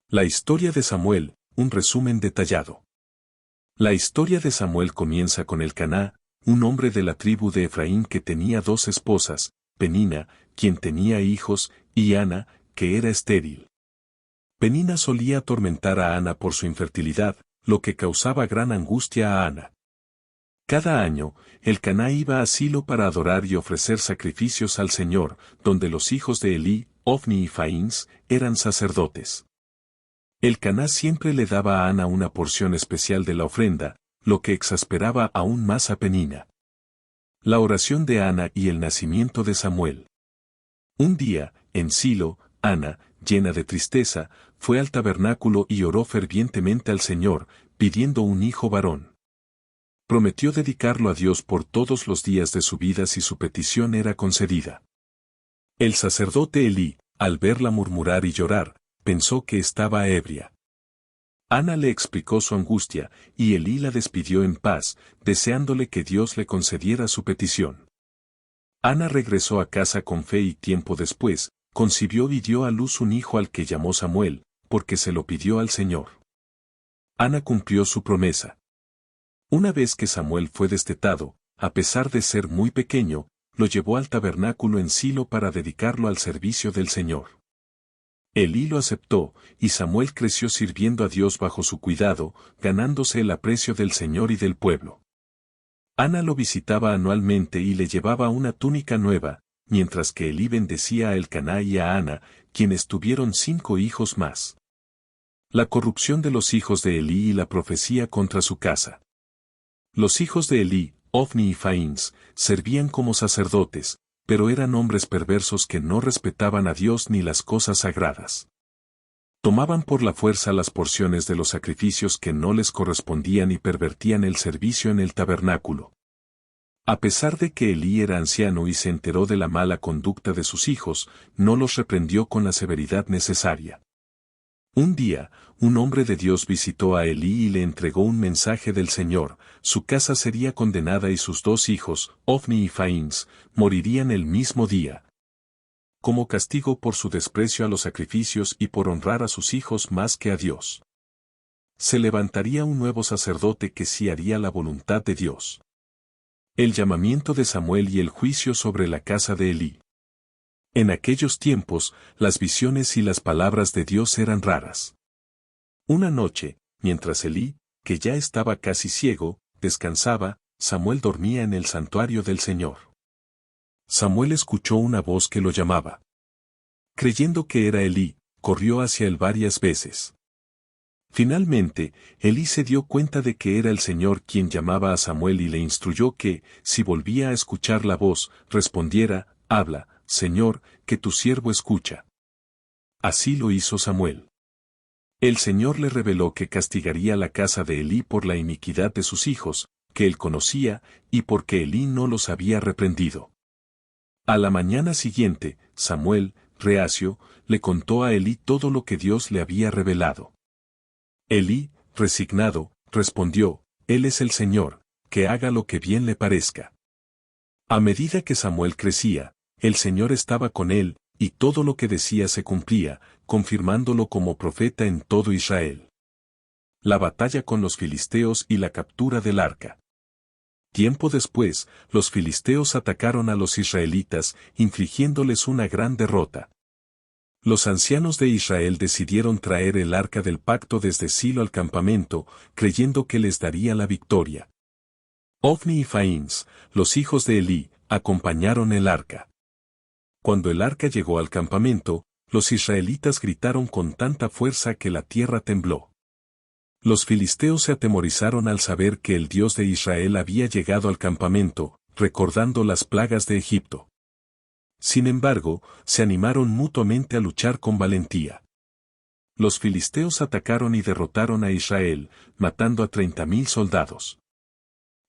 La historia de Samuel, un resumen detallado. La historia de Samuel comienza con Elcaná, un hombre de la tribu de Efraín que tenía dos esposas, Penina, quien tenía hijos, y Ana, que era estéril. Penina solía atormentar a Ana por su infertilidad, lo que causaba gran angustia a Ana. Cada año, Elcaná iba a Silo para adorar y ofrecer sacrificios al Señor, donde los hijos de Elí, Ofni y Faíns, eran sacerdotes. Elcaná siempre le daba a Ana una porción especial de la ofrenda, lo que exasperaba aún más a Penina. La oración de Ana y el nacimiento de Samuel. Un día, en Silo, Ana, llena de tristeza, fue al tabernáculo y oró fervientemente al Señor, pidiendo un hijo varón. Prometió dedicarlo a Dios por todos los días de su vida si su petición era concedida. El sacerdote Elí, al verla murmurar y llorar, pensó que estaba ebria. Ana le explicó su angustia, y Elí la despidió en paz, deseándole que Dios le concediera su petición. Ana regresó a casa con fe y tiempo después, concibió y dio a luz un hijo al que llamó Samuel, porque se lo pidió al Señor. Ana cumplió su promesa. Una vez que Samuel fue destetado, a pesar de ser muy pequeño, lo llevó al tabernáculo en Silo para dedicarlo al servicio del Señor. Elí lo aceptó, y Samuel creció sirviendo a Dios bajo su cuidado, ganándose el aprecio del Señor y del pueblo. Ana lo visitaba anualmente y le llevaba una túnica nueva, mientras que Elí bendecía a Elcaná y a Ana, quienes tuvieron 5 hijos más. La corrupción de los hijos de Elí y la profecía contra su casa. Los hijos de Elí, Ofni y Faíns, servían como sacerdotes, pero eran hombres perversos que no respetaban a Dios ni las cosas sagradas. Tomaban por la fuerza las porciones de los sacrificios que no les correspondían y pervertían el servicio en el tabernáculo. A pesar de que Elí era anciano y se enteró de la mala conducta de sus hijos, no los reprendió con la severidad necesaria. Un día, un hombre de Dios visitó a Elí y le entregó un mensaje del Señor: su casa sería condenada y sus 2 hijos, Ofni y Faíns, morirían el mismo día. Como castigo por su desprecio a los sacrificios y por honrar a sus hijos más que a Dios. Se levantaría un nuevo sacerdote que sí haría la voluntad de Dios. El llamamiento de Samuel y el juicio sobre la casa de Elí. En aquellos tiempos, las visiones y las palabras de Dios eran raras. Una noche, mientras Elí, que ya estaba casi ciego, descansaba, Samuel dormía en el santuario del Señor. Samuel escuchó una voz que lo llamaba. Creyendo que era Elí, corrió hacia él varias veces. Finalmente, Elí se dio cuenta de que era el Señor quien llamaba a Samuel y le instruyó que, si volvía a escuchar la voz, respondiera: «Habla, Señor, que tu siervo escucha». Así lo hizo Samuel. El Señor le reveló que castigaría la casa de Elí por la iniquidad de sus hijos, que él conocía, y porque Elí no los había reprendido. A la mañana siguiente, Samuel, reacio, le contó a Elí todo lo que Dios le había revelado. Elí, resignado, respondió: «Él es el Señor, que haga lo que bien le parezca». A medida que Samuel crecía, el Señor estaba con él, y todo lo que decía se cumplía, confirmándolo como profeta en todo Israel. La batalla con los filisteos y la captura del arca. Tiempo después, los filisteos atacaron a los israelitas, infligiéndoles una gran derrota. Los ancianos de Israel decidieron traer el arca del pacto desde Silo al campamento, creyendo que les daría la victoria. Ofni y Faíns, los hijos de Elí, acompañaron el arca. Cuando el arca llegó al campamento, los israelitas gritaron con tanta fuerza que la tierra tembló. Los filisteos se atemorizaron al saber que el Dios de Israel había llegado al campamento, recordando las plagas de Egipto. Sin embargo, se animaron mutuamente a luchar con valentía. Los filisteos atacaron y derrotaron a Israel, matando a 30,000 soldados.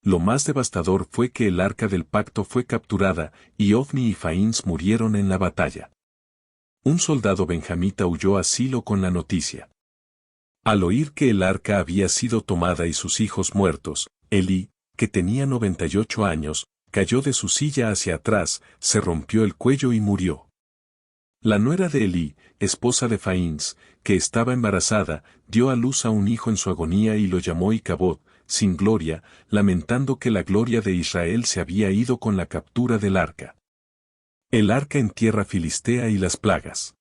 Lo más devastador fue que el arca del pacto fue capturada, y Ofni y Faíns murieron en la batalla. Un soldado benjamita huyó a Silo con la noticia. Al oír que el arca había sido tomada y sus hijos muertos, Elí, que tenía 98 años, cayó de su silla hacia atrás, se rompió el cuello y murió. La nuera de Elí, esposa de Faíns, que estaba embarazada, dio a luz a un hijo en su agonía y lo llamó Icabod, sin gloria, lamentando que la gloria de Israel se había ido con la captura del arca. El arca en tierra filistea y las plagas.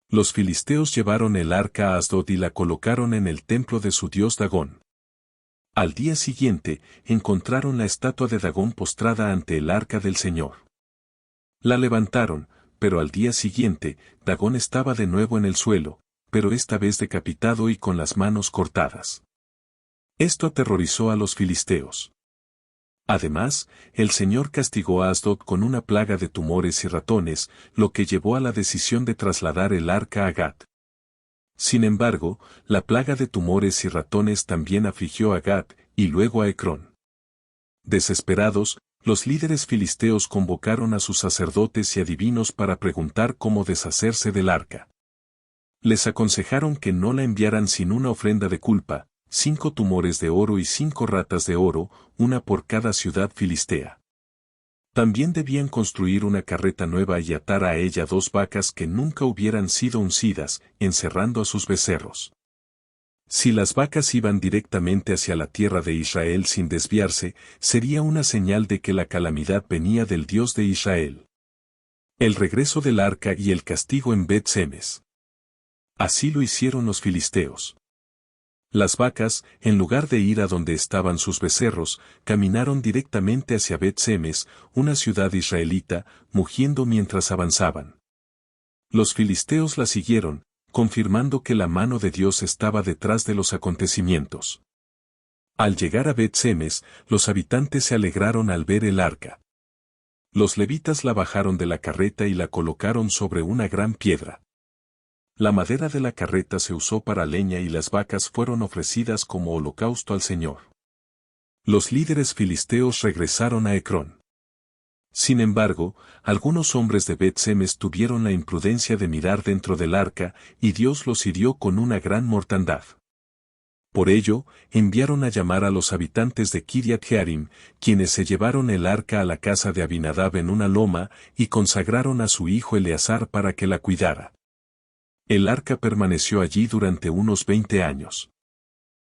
Los filisteos llevaron el arca a Asdod y la colocaron en el templo de su dios Dagón. Al día siguiente, encontraron la estatua de Dagón postrada ante el arca del Señor. La levantaron, pero al día siguiente, Dagón estaba de nuevo en el suelo, pero esta vez decapitado y con las manos cortadas. Esto aterrorizó a los filisteos. Además, el Señor castigó a Asdod con una plaga de tumores y ratones, lo que llevó a la decisión de trasladar el arca a Gat. Sin embargo, la plaga de tumores y ratones también afligió a Gat, y luego a Ecrón. Desesperados, los líderes filisteos convocaron a sus sacerdotes y adivinos para preguntar cómo deshacerse del arca. Les aconsejaron que no la enviaran sin una ofrenda de culpa, 5 tumores de oro y 5 ratas de oro, una por cada ciudad filistea. También debían construir una carreta nueva y atar a ella 2 vacas que nunca hubieran sido uncidas, encerrando a sus becerros. Si las vacas iban directamente hacia la tierra de Israel sin desviarse, sería una señal de que la calamidad venía del Dios de Israel. El regreso del arca y el castigo en Bet-Semes. Así lo hicieron los filisteos. Las vacas, en lugar de ir a donde estaban sus becerros, caminaron directamente hacia Bet-Semes, una ciudad israelita, mugiendo mientras avanzaban. Los filisteos la siguieron, confirmando que la mano de Dios estaba detrás de los acontecimientos. Al llegar a Bet-Semes, los habitantes se alegraron al ver el arca. Los levitas la bajaron de la carreta y la colocaron sobre una gran piedra. La madera de la carreta se usó para leña y las vacas fueron ofrecidas como holocausto al Señor. Los líderes filisteos regresaron a Ecrón. Sin embargo, algunos hombres de Bet-Semes tuvieron la imprudencia de mirar dentro del arca, y Dios los hirió con una gran mortandad. Por ello, enviaron a llamar a los habitantes de Kiriat Jearim, quienes se llevaron el arca a la casa de Abinadab en una loma, y consagraron a su hijo Eleazar para que la cuidara. El arca permaneció allí durante unos 20 años.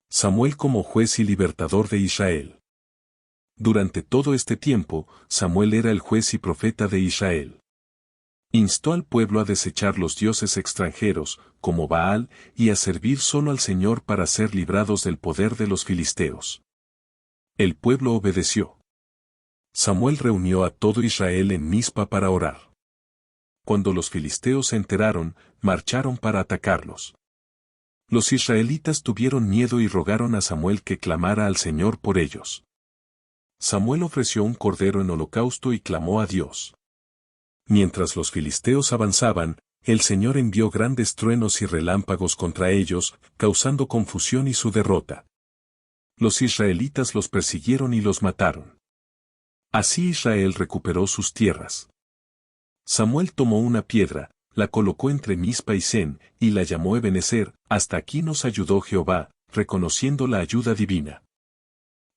Samuel como juez y libertador de Israel. Durante todo este tiempo, Samuel era el juez y profeta de Israel. Instó al pueblo a desechar los dioses extranjeros, como Baal, y a servir solo al Señor para ser librados del poder de los filisteos. El pueblo obedeció. Samuel reunió a todo Israel en Mizpa para orar. Cuando los filisteos se enteraron, marcharon para atacarlos. Los israelitas tuvieron miedo y rogaron a Samuel que clamara al Señor por ellos. Samuel ofreció un cordero en holocausto y clamó a Dios. Mientras los filisteos avanzaban, el Señor envió grandes truenos y relámpagos contra ellos, causando confusión y su derrota. Los israelitas los persiguieron y los mataron. Así Israel recuperó sus tierras. Samuel tomó una piedra, la colocó entre Mizpa y Sen, y la llamó Ebenezer, hasta aquí nos ayudó Jehová, reconociendo la ayuda divina.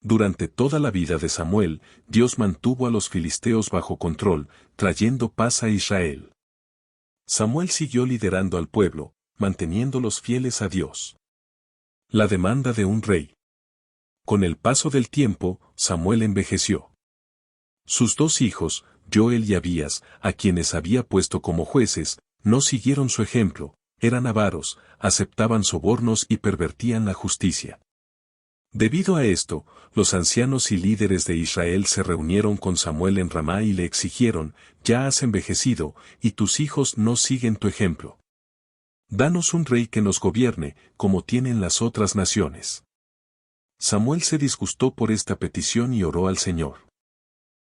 Durante toda la vida de Samuel, Dios mantuvo a los filisteos bajo control, trayendo paz a Israel. Samuel siguió liderando al pueblo, manteniéndolos fieles a Dios. La demanda de un rey. Con el paso del tiempo, Samuel envejeció. Sus 2 hijos, Joel y Abías, a quienes había puesto como jueces, no siguieron su ejemplo, eran avaros, aceptaban sobornos y pervertían la justicia. Debido a esto, los ancianos y líderes de Israel se reunieron con Samuel en Ramá y le exigieron, ya has envejecido, y tus hijos no siguen tu ejemplo. Danos un rey que nos gobierne, como tienen las otras naciones. Samuel se disgustó por esta petición y oró al Señor.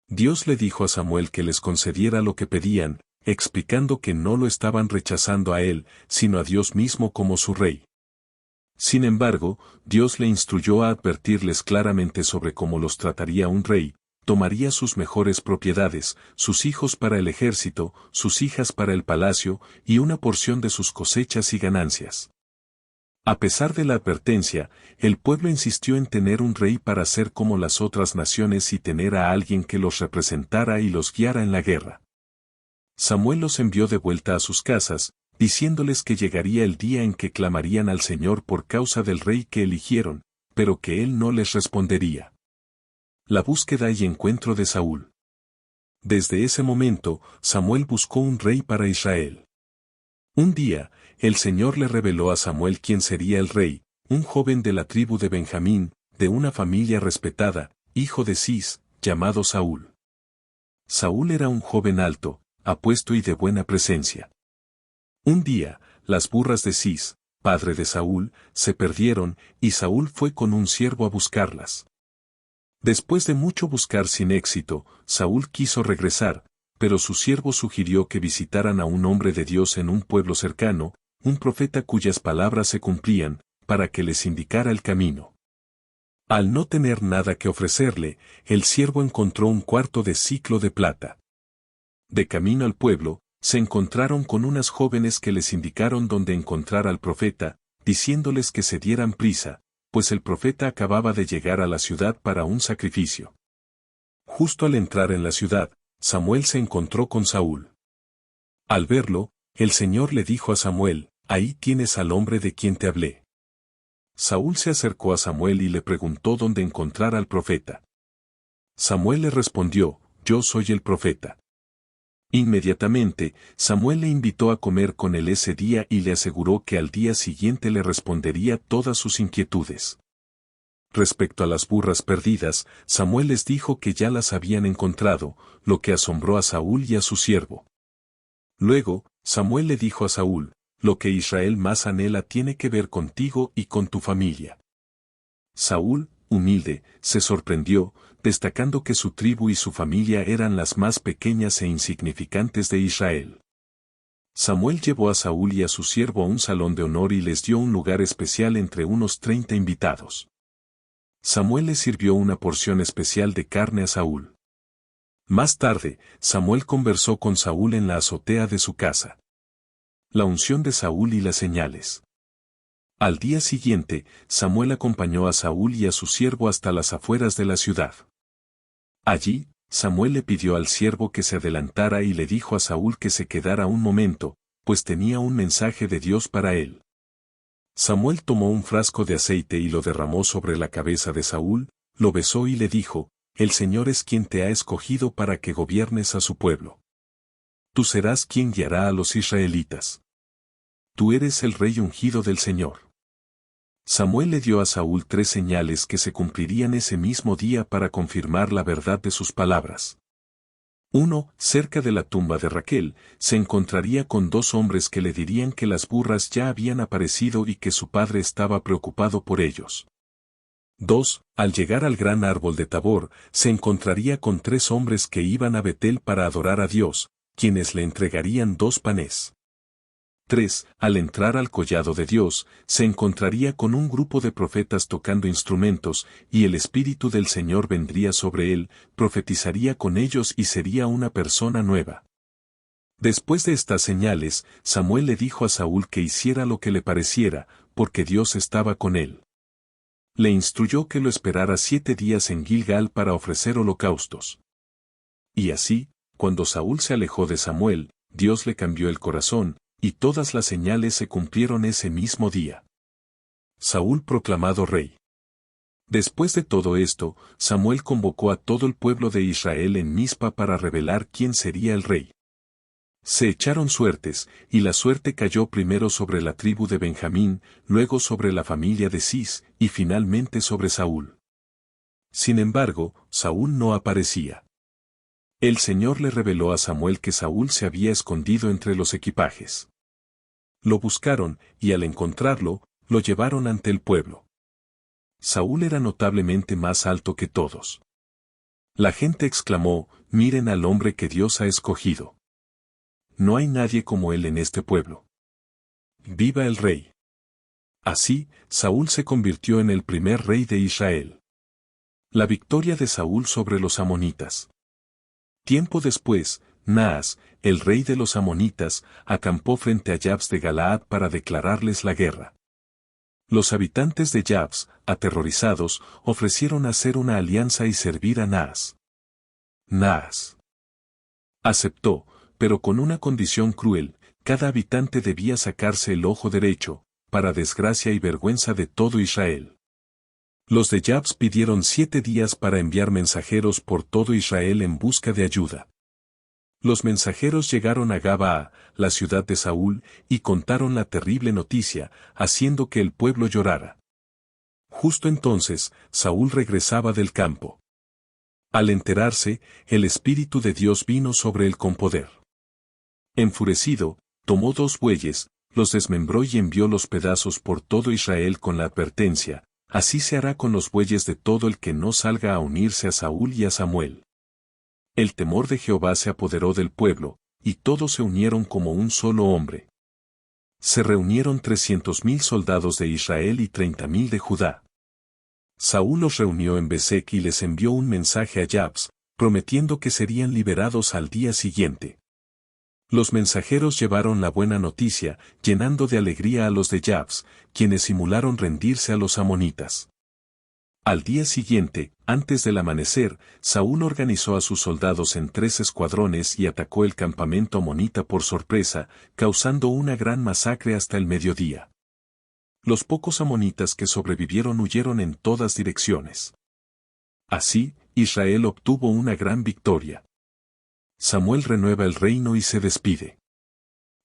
Dios le dijo a Samuel que les concediera lo que pedían, explicando que no lo estaban rechazando a él, sino a Dios mismo como su rey. Sin embargo, Dios le instruyó a advertirles claramente sobre cómo los trataría un rey, tomaría sus mejores propiedades, sus hijos para el ejército, sus hijas para el palacio, y una porción de sus cosechas y ganancias. A pesar de la advertencia, el pueblo insistió en tener un rey para ser como las otras naciones y tener a alguien que los representara y los guiara en la guerra. Samuel los envió de vuelta a sus casas, diciéndoles que llegaría el día en que clamarían al Señor por causa del rey que eligieron, pero que él no les respondería. La búsqueda y encuentro de Saúl. Desde ese momento, Samuel buscó un rey para Israel. Un día, el Señor le reveló a Samuel quién sería el rey, un joven de la tribu de Benjamín, de una familia respetada, hijo de Cis, llamado Saúl. Saúl era un joven alto, apuesto y de buena presencia. Un día, las burras de Cis, padre de Saúl, se perdieron, y Saúl fue con un siervo a buscarlas. Después de mucho buscar sin éxito, Saúl quiso regresar, pero su siervo sugirió que visitaran a un hombre de Dios en un pueblo cercano, un profeta cuyas palabras se cumplían, para que les indicara el camino. Al no tener nada que ofrecerle, el siervo encontró un cuarto de siclo de plata. De camino al pueblo, se encontraron con unas jóvenes que les indicaron dónde encontrar al profeta, diciéndoles que se dieran prisa, pues el profeta acababa de llegar a la ciudad para un sacrificio. Justo al entrar en la ciudad, Samuel se encontró con Saúl. Al verlo, el Señor le dijo a Samuel, «Ahí tienes al hombre de quien te hablé». Saúl se acercó a Samuel y le preguntó dónde encontrar al profeta. Samuel le respondió, «Yo soy el profeta». Inmediatamente, Samuel le invitó a comer con él ese día y le aseguró que al día siguiente le respondería todas sus inquietudes. Respecto a las burras perdidas, Samuel les dijo que ya las habían encontrado, lo que asombró a Saúl y a su siervo. Luego, Samuel le dijo a Saúl, «Lo que Israel más anhela tiene que ver contigo y con tu familia». Saúl, humilde, se sorprendió, destacando que su tribu y su familia eran las más pequeñas e insignificantes de Israel. Samuel llevó a Saúl y a su siervo a un salón de honor y les dio un lugar especial entre unos 30 invitados. Samuel le sirvió una porción especial de carne a Saúl. Más tarde, Samuel conversó con Saúl en la azotea de su casa. La unción de Saúl y las señales. Al día siguiente, Samuel acompañó a Saúl y a su siervo hasta las afueras de la ciudad. Allí, Samuel le pidió al siervo que se adelantara y le dijo a Saúl que se quedara un momento, pues tenía un mensaje de Dios para él. Samuel tomó un frasco de aceite y lo derramó sobre la cabeza de Saúl, lo besó y le dijo, «El Señor es quien te ha escogido para que gobiernes a su pueblo. Tú serás quien guiará a los israelitas. Tú eres el rey ungido del Señor». Samuel le dio a Saúl 3 señales que se cumplirían ese mismo día para confirmar la verdad de sus palabras. 1. Cerca de la tumba de Raquel, se encontraría con 2 hombres que le dirían que las burras ya habían aparecido y que su padre estaba preocupado por ellos. 2. Al llegar al gran árbol de Tabor, se encontraría con 3 hombres que iban a Betel para adorar a Dios, quienes le entregarían 2 panes. 3. Al entrar al collado de Dios, se encontraría con un grupo de profetas tocando instrumentos, y el Espíritu del Señor vendría sobre él, profetizaría con ellos y sería una persona nueva. Después de estas señales, Samuel le dijo a Saúl que hiciera lo que le pareciera, porque Dios estaba con él. Le instruyó que lo esperara 7 días en Gilgal para ofrecer holocaustos. Y así, cuando Saúl se alejó de Samuel, Dios le cambió el corazón, y todas las señales se cumplieron ese mismo día. Saúl proclamado rey. Después de todo esto, Samuel convocó a todo el pueblo de Israel en Mizpa para revelar quién sería el rey. Se echaron suertes, y la suerte cayó primero sobre la tribu de Benjamín, luego sobre la familia de Cis, y finalmente sobre Saúl. Sin embargo, Saúl no aparecía. El Señor le reveló a Samuel que Saúl se había escondido entre los equipajes. Lo buscaron, y al encontrarlo, lo llevaron ante el pueblo. Saúl era notablemente más alto que todos. La gente exclamó, «Miren al hombre que Dios ha escogido. No hay nadie como él en este pueblo. ¡Viva el rey!». Así, Saúl se convirtió en el primer rey de Israel. La victoria de Saúl sobre los amonitas. Tiempo después, Naas, el rey de los amonitas, acampó frente a Jabs de Galaad para declararles la guerra. Los habitantes de Jabs, aterrorizados, ofrecieron hacer una alianza y servir a Naas. Naas aceptó, pero con una condición cruel: cada habitante debía sacarse el ojo derecho, para desgracia y vergüenza de todo Israel. Los de Jabs pidieron 7 días para enviar mensajeros por todo Israel en busca de ayuda. Los mensajeros llegaron a Gabaa, la ciudad de Saúl, y contaron la terrible noticia, haciendo que el pueblo llorara. Justo entonces, Saúl regresaba del campo. Al enterarse, el Espíritu de Dios vino sobre él con poder. Enfurecido, tomó 2 bueyes, los desmembró y envió los pedazos por todo Israel con la advertencia: así se hará con los bueyes de todo el que no salga a unirse a Saúl y a Samuel. El temor de Jehová se apoderó del pueblo, y todos se unieron como un solo hombre. Se reunieron 300,000 soldados de Israel y 30,000 de Judá. Saúl los reunió en Besek y les envió un mensaje a Jabs, prometiendo que serían liberados al día siguiente. Los mensajeros llevaron la buena noticia, llenando de alegría a los de Jabs, quienes simularon rendirse a los amonitas. Al día siguiente, antes del amanecer, Saúl organizó a sus soldados en 3 escuadrones y atacó el campamento amonita por sorpresa, causando una gran masacre hasta el mediodía. Los pocos amonitas que sobrevivieron huyeron en todas direcciones. Así, Israel obtuvo una gran victoria. Samuel renueva el reino y se despide.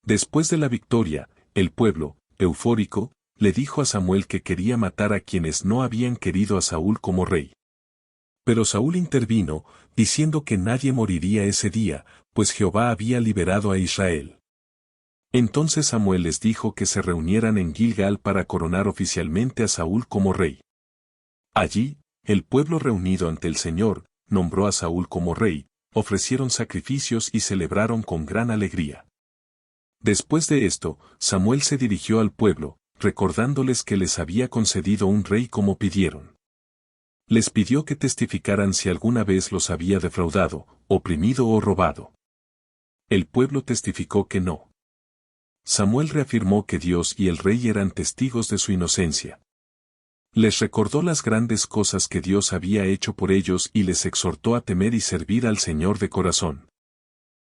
Después de la victoria, el pueblo, eufórico, le dijo a Samuel que quería matar a quienes no habían querido a Saúl como rey. Pero Saúl intervino, diciendo que nadie moriría ese día, pues Jehová había liberado a Israel. Entonces Samuel les dijo que se reunieran en Gilgal para coronar oficialmente a Saúl como rey. Allí, el pueblo reunido ante el Señor, nombró a Saúl como rey, ofrecieron sacrificios y celebraron con gran alegría. Después de esto, Samuel se dirigió al pueblo, recordándoles que les había concedido un rey como pidieron. Les pidió que testificaran si alguna vez los había defraudado, oprimido o robado. El pueblo testificó que no. Samuel reafirmó que Dios y el rey eran testigos de su inocencia. Les recordó las grandes cosas que Dios había hecho por ellos y les exhortó a temer y servir al Señor de corazón.